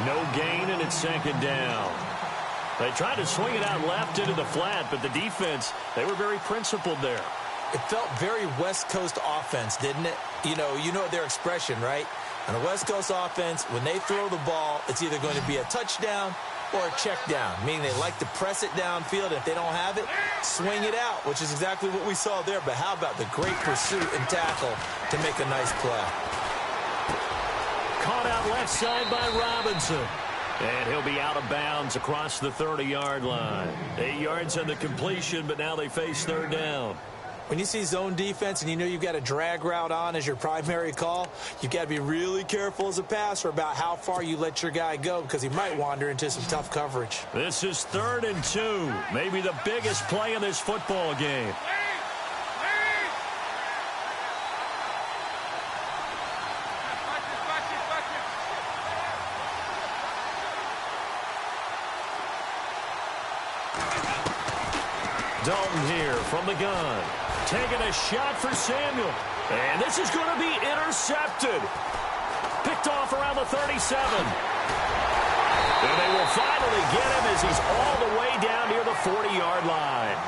No gain, and it's second down. They tried to swing it out left into the flat, but the defense, they were very principled there. It felt very West Coast offense, didn't it? You know their expression, right? On a West Coast offense, when they throw the ball, it's either going to be a touchdown or a check down, meaning they like to press it downfield. If they don't have it, swing it out, which is exactly what we saw there. But how about the great pursuit and tackle to make a nice play? Caught out left side by Robinson. And he'll be out of bounds across the 30-yard line. 8 yards on the completion, but now they face third down. When you see zone defense and you know you've got a drag route on as your primary call, you've got to be really careful as a passer about how far you let your guy go because he might wander into some tough coverage. This is 3rd and 2, maybe the biggest play in this football game. Dalton here from the gun. Taking a shot for Samuel. And this is going to be intercepted. Picked off around the 37. And they will finally get him as he's all the way down near the 40-yard line.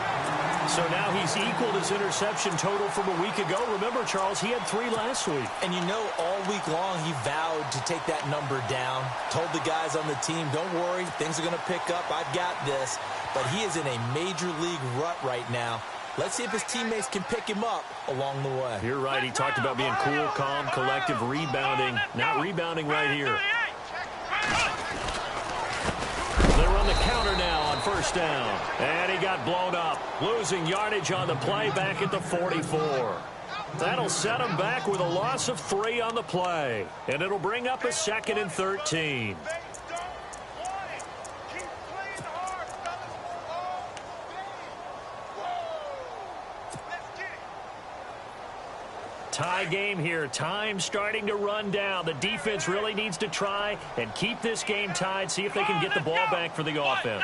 So now he's equaled his interception total from a week ago. Remember, Charles, he had 3 last week. And you know, all week long he vowed to take that number down. Told the guys on the team, don't worry, things are going to pick up. I've got this. But he is in a major league rut right now. Let's see if his teammates can pick him up along the way. You're right. He talked about being cool, calm, collective, rebounding. Not rebounding right here. They run the counter now on first down. And he got blown up. Losing yardage on the play back at the 44. That'll set him back with a loss of 3 on the play. And it'll bring up a 2nd and 13. Tie game here. Time starting to run down. The defense really needs to try and keep this game tied, see if they can get the ball back for the offense.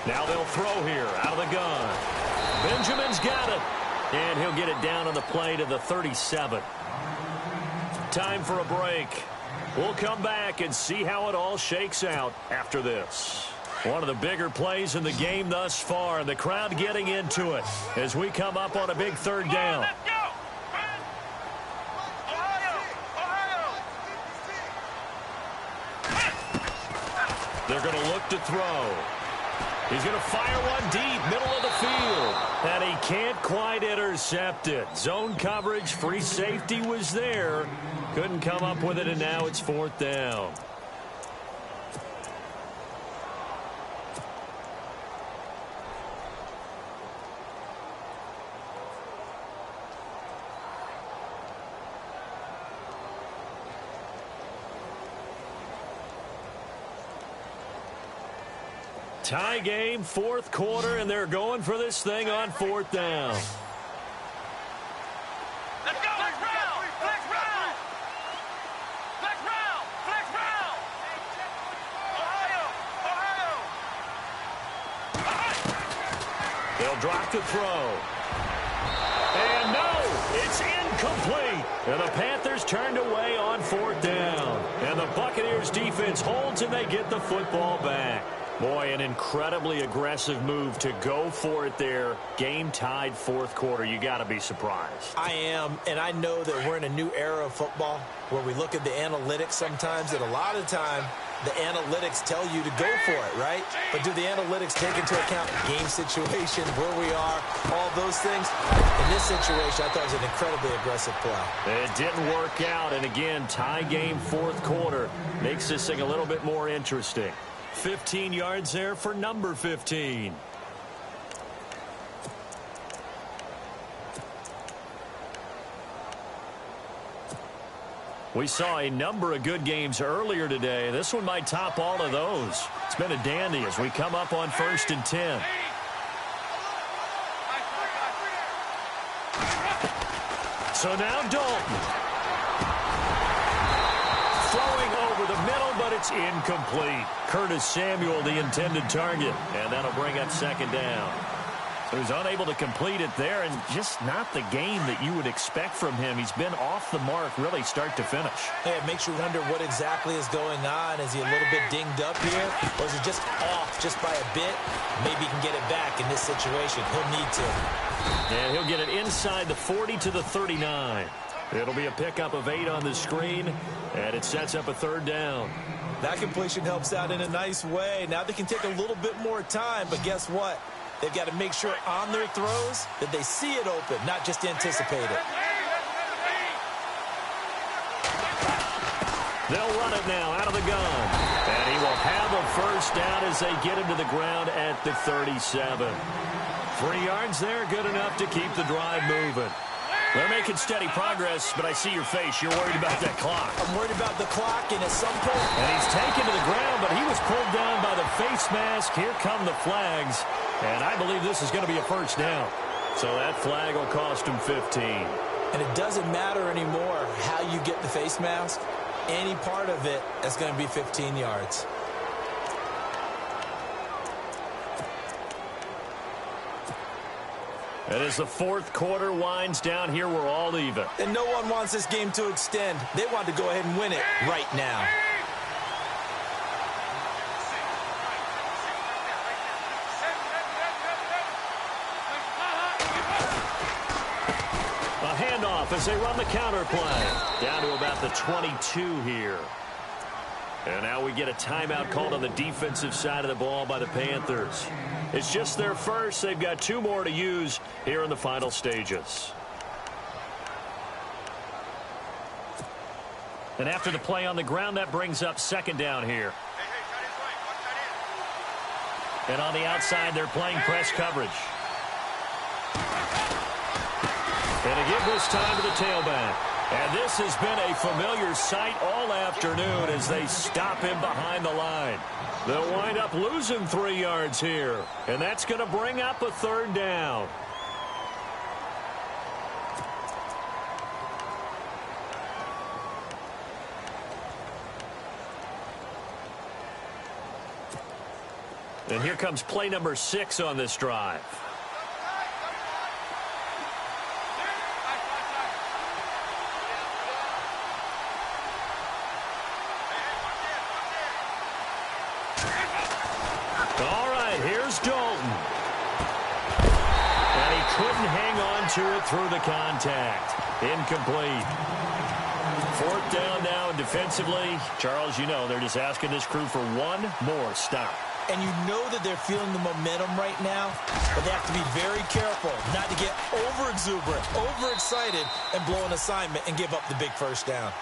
Now they'll throw here out of the gun. Benjamin's got it. And he'll get it down on the play to the 37. Time for a break. We'll come back and see how it all shakes out after this. One of the bigger plays in the game thus far, and the crowd getting into it as we come up on a big 3rd down. They're going to look to throw. He's going to fire one deep, middle of the field. And he can't quite intercept it. Zone coverage, free safety was there. Couldn't come up with it, and now it's 4th down. Tie game, 4th quarter, and they're going for this thing on 4th down. Let's go! Flex round! Flex round! Flex round! Flex round! Ohio! They'll drop to throw. And no, it's incomplete. And the Panthers turned away on 4th down. And the Buccaneers defense holds and they get the football back. Boy, an incredibly aggressive move to go for it there. Game tied 4th quarter. You got to be surprised. I am, and I know that we're in a new era of football where we look at the analytics sometimes, and a lot of the time the analytics tell you to go for it, right? But do the analytics take into account game situation, where we are, all those things? In this situation, I thought it was an incredibly aggressive play. It didn't work out, and again, tie game 4th quarter. Makes this thing a little bit more interesting. 15 yards there for number 15. We saw a number of good games earlier today. This one might top all of those. It's been a dandy as we come up on 1st and 10. So now Dalton. Throwing over the middle, but it's incomplete. Curtis Samuel, the intended target. And that'll bring up 2nd down. So he's unable to complete it there, and just not the game that you would expect from him. He's been off the mark really start to finish. Hey, it makes you wonder what exactly is going on. Is he a little bit dinged up here? Or is he just off just by a bit? Maybe he can get it back in this situation. He'll need to. And he'll get it inside the 40 to the 39. It'll be a pickup of 8 on the screen, and it sets up a 3rd down. That completion helps out in a nice way. Now they can take a little bit more time, but guess what? They've got to make sure on their throws that they see it open, not just anticipate it. They'll run it now out of the gun. And he will have a 1st down as they get him to the ground at the 37. 3 yards there, good enough to keep the drive moving. They're making steady progress, but I see your face. You're worried about that clock. I'm worried about the clock, and at some point... And he's taken to the ground, but he was pulled down by the face mask. Here come the flags. And I believe this is going to be a 1st down. So that flag will cost him 15. And it doesn't matter anymore how you get the face mask. Any part of it is going to be 15 yards. And as the 4th quarter winds down here, we're all even. And no one wants this game to extend. They want to go ahead and win it right now. A handoff as they run the counter play. Down to about the 22 here. And now we get a timeout called on the defensive side of the ball by the Panthers. It's just their first. They've got 2 more to use here in the final stages. And after the play on the ground, that brings up 2nd down here. And on the outside, they're playing press coverage. And to give this time to the tailback. And this has been a familiar sight all afternoon as they stop him behind the line. They'll wind up losing 3 yards here. And that's going to bring up a 3rd down. And here comes play number 6 on this drive. Dalton. And he couldn't hang on to it through the contact. Incomplete. 4th down now, and defensively, Charles, you know, they're just asking this crew for one more stop. And you know that they're feeling the momentum right now, but they have to be very careful not to get over-exuberant, overexcited, and blow an assignment and give up the big 1st down.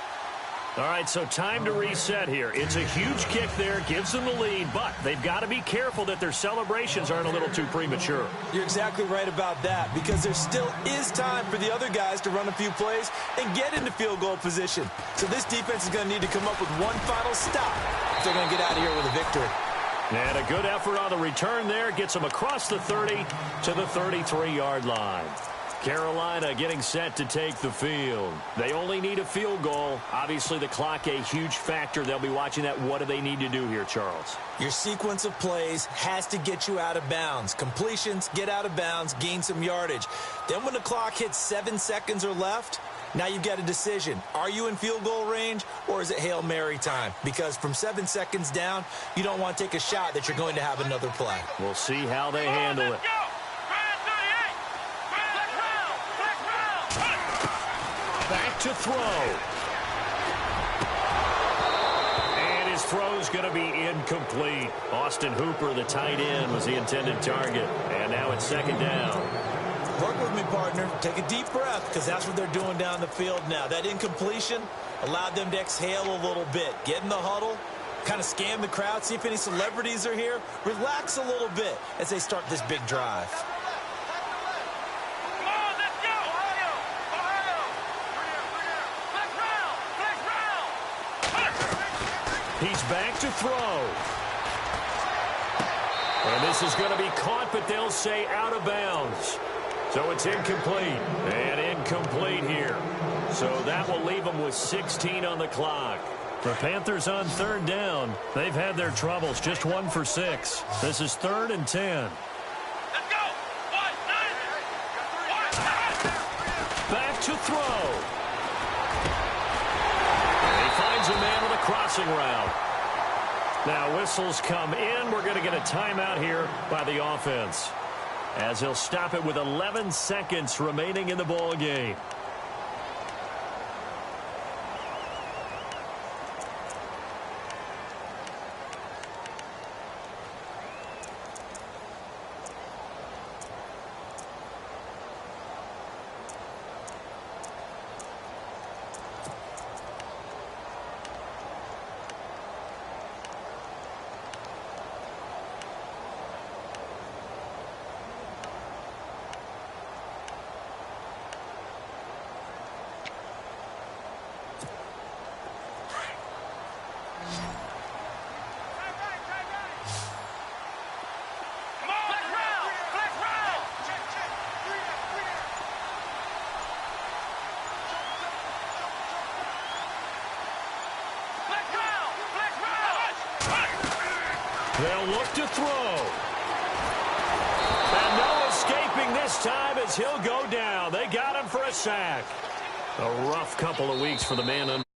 All right, so time to reset here. It's a huge kick there, gives them the lead, but they've got to be careful that their celebrations aren't a little too premature. You're exactly right about that, because there still is time for the other guys to run a few plays and get into field goal position. So this defense is going to need to come up with one final stop if they're going to get out of here with a victory. And a good effort on the return there gets them across the 30 to the 33-yard line. Carolina getting set to take the field. They only need a field goal. Obviously, the clock a huge factor. They'll be watching that. What do they need to do here, Charles? Your sequence of plays has to get you out of bounds. Completions, get out of bounds, gain some yardage. Then when the clock hits 7 seconds or left, Now you've got a decision. Are you in field goal range, or is it Hail Mary time? Because from 7 seconds down, you don't want to take a shot that you're going to have another play. We'll see how they handle it. Back to throw. And his throw's going to be incomplete. Austin Hooper, the tight end, was the intended target. And now it's second down. Work with me, partner. Take a deep breath, because that's what they're doing down the field now. That incompletion allowed them to exhale a little bit. Get in the huddle, kind of scan the crowd, see if any celebrities are here. Relax a little bit as they start this big drive. He's back to throw. And this is going to be caught, but they'll say out of bounds. So it's incomplete. And incomplete here. So that will leave them with 16 on the clock. The Panthers on third down. They've had their troubles. Just 1 for 6. This is 3rd and 10. Let's go! Back to throw. And he finds a man on the crossing route. Now whistles come in. We're going to get a timeout here by the offense, as he'll stop it with 11 seconds remaining in the ball game. They'll look to throw. And no escaping this time as he'll go down. They got him for a sack. A rough couple of weeks for the man under.